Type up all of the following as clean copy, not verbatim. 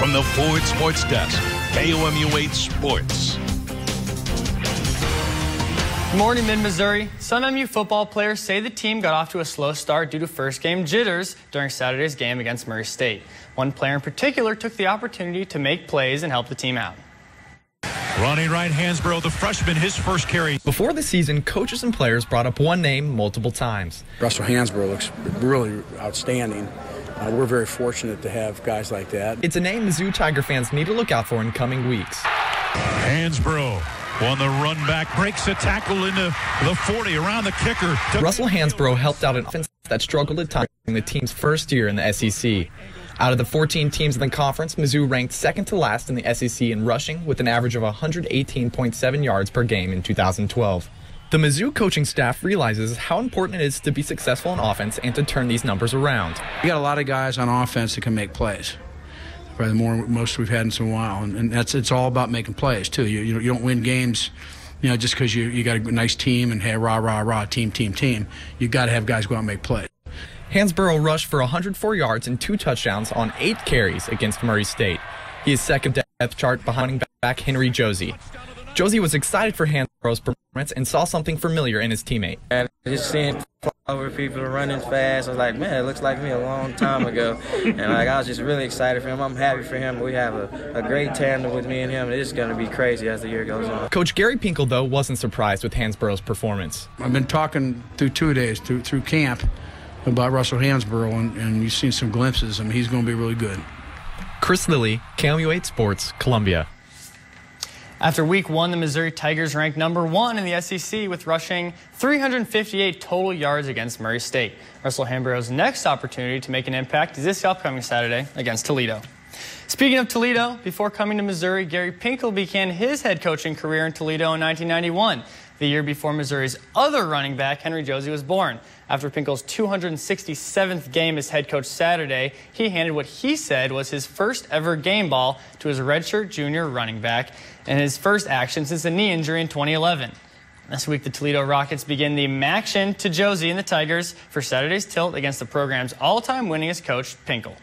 From the Ford Sports Desk, KOMU 8 Sports. Good morning, Mid-Missouri. Some MU football players say the team got off to a slow start due to first-game jitters during Saturday's game against Murray State. One player in particular took the opportunity to make plays and help the team out. Ronnie Wright Hansborough, the freshman, his first carry. Before the season, coaches and players brought up one name multiple times. Russell Hansborough looks really outstanding. We're very fortunate to have guys like that. It's a name Mizzou Tiger fans need to look out for in coming weeks. Hansborough on the run back, breaks a tackle into the 40 around the kicker. Russell Hansborough helped out an offense that struggled at times in the team's first year in the SEC. Out of the 14 teams in the conference, Mizzou ranked second to last in the SEC in rushing with an average of 118.7 yards per game in 2012. The Mizzou coaching staff realizes how important it is to be successful on offense and to turn these numbers around. We got a lot of guys on offense that can make plays. Probably the most we've had in some while, and it's all about making plays too. You don't win games, just because you got a nice team and hey rah team. You got to have guys go out and make plays. Hansborough rushed for 104 yards and 2 touchdowns on 8 carries against Murray State. He is second depth chart behind running back Henry Josie. Josie was excited for Hansborough's performance and saw something familiar in his teammate. And just seeing over people running fast, I was like, man, it looks like me a long time ago. And I was just really excited for him. I'm happy for him. We have a great tandem with me and him. It's going to be crazy as the year goes on. Coach Gary Pinkel, though, wasn't surprised with Hansborough's performance. I've been talking through 2 days, through camp, about Russell Hansborough, and you've seen some glimpses. I mean, he's going to be really good. Chris Lilly, KOMU 8 Sports, Columbia. After week 1, the Missouri Tigers ranked #1 in the SEC with rushing 358 total yards against Murray State. Russell Hansborough's next opportunity to make an impact is this upcoming Saturday against Toledo. Speaking of Toledo, before coming to Missouri, Gary Pinkel began his head coaching career in Toledo in 1991, the year before Missouri's other running back, Henry Josie, was born. After Pinkel's 267th game as head coach Saturday, he handed what he said was his first ever game ball to his redshirt junior running back and his first action since a knee injury in 2011. This week, the Toledo Rockets begin the Maction to Josie and the Tigers for Saturday's tilt against the program's all-time winningest coach, Pinkel.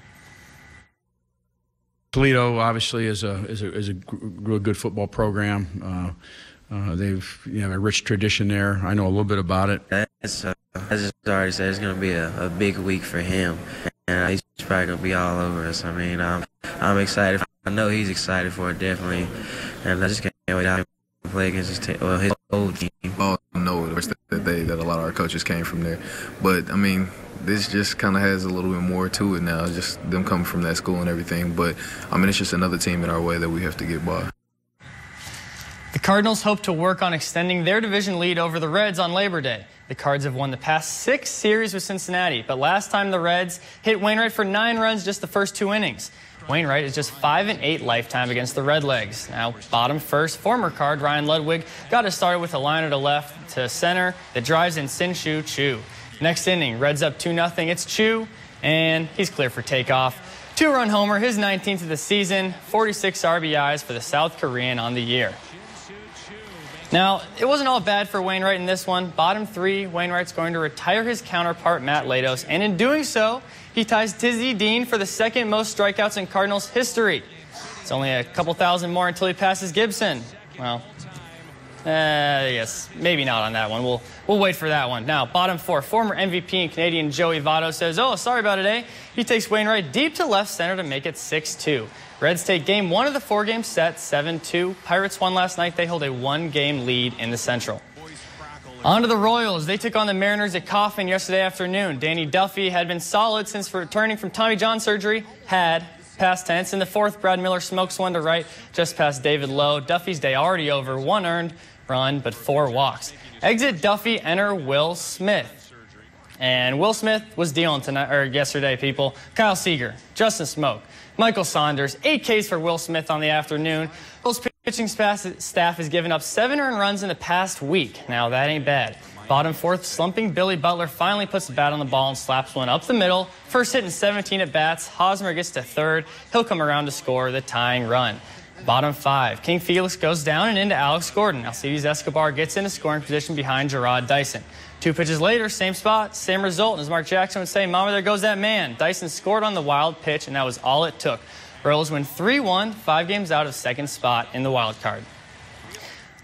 Toledo obviously is a real good football program. They've have a rich tradition there. I know a little bit about it. As I just already said, it's going to be a big week for him, and he's probably going to be all over us. I mean, I'm excited. I know he's excited for it, definitely, and I just can't wait to play against his old team. Oh, no, that a lot of our coaches came from there, but I mean, this just kind of has a little bit more to it now, just them coming from that school and everything. But I mean, it's just another team in our way that we have to get by. The Cardinals hope to work on extending their division lead over the Reds on Labor Day. The Cards have won the past 6 series with Cincinnati, but last time the Reds hit Wainwright for 9 runs just the first 2 innings. Wainwright is just 5-8 lifetime against the Redlegs. Now, bottom first, former Card Ryan Ludwig got us started with a liner to left to center that drives in Sin-Shu Chu. Next inning, Reds up 2-0. It's Chu, and he's clear for takeoff. 2-run homer, his 19th of the season, 46 RBIs for the South Korean on the year. Now, it wasn't all bad for Wainwright in this one. Bottom 3, Wainwright's going to retire his counterpart, Matt Latos, and in doing so, he ties Tizzy Dean for the 2nd most strikeouts in Cardinals history. It's only a couple thousand more until he passes Gibson. Well, yes, maybe not on that one. We'll wait for that one. Now, bottom 4, former MVP and Canadian Joey Votto says, oh, sorry about today. He takes Wainwright deep to left center to make it 6-2. Reds take game 1 of the 4-game set, 7-2. Pirates won last night. They hold a 1-game lead in the Central. On to the Royals. They took on the Mariners at Coffin yesterday afternoon. Danny Duffy had been solid since returning from Tommy John surgery. Past tense. In the 4th, Brad Miller smokes one to right just past David Lowe. Duffy's day already over. 1 earned run, but 4 walks. Exit Duffy, enter Will Smith. And Will Smith was dealing yesterday, people. Kyle Seager, Justin Smoke, Michael Saunders, 8 Ks for Will Smith on the afternoon. Will's pitching staff has given up 7 earned runs in the past week. Now, that ain't bad. Bottom 4th, slumping Billy Butler finally puts the bat on the ball and slaps one up the middle. First hit in 17 at bats. Hosmer gets to 3rd. He'll come around to score the tying run. Bottom 5, King Felix goes down and into Alex Gordon. Alcides Escobar gets into scoring position behind Gerard Dyson. 2 pitches later, same spot, same result. And as Mark Jackson would say, Mama, there goes that man. Dyson scored on the wild pitch, and that was all it took. Royals win 3-1, 5 games out of second spot in the wild card.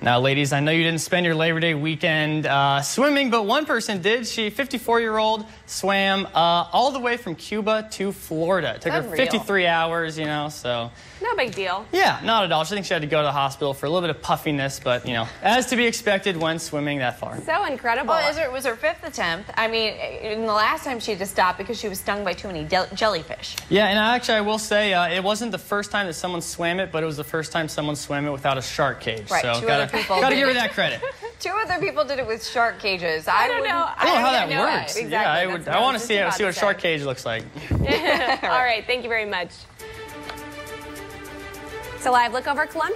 Now, ladies, I know you didn't spend your Labor Day weekend swimming, but one person did. She, 54-year-old, swam all the way from Cuba to Florida. It took her 53 hours, you know, so. No big deal. Yeah, not at all. She thinks she had to go to the hospital for a little bit of puffiness, but, you know, as to be expected when swimming that far. So incredible. Well, it was her 5th attempt. I mean, in the last time she had to stop because she was stung by too many jellyfish. Yeah, and actually I will say it wasn't the first time that someone swam it, but it was the first time someone swam it without a shark cage. Right, so two other people gotta did give her it. that credit. 2 other people did it with shark cages. I don't know. I don't know how that works. Exactly. Yeah, I want to see what a shark cage looks like. All right, thank you very much. It's a live look over Columbia.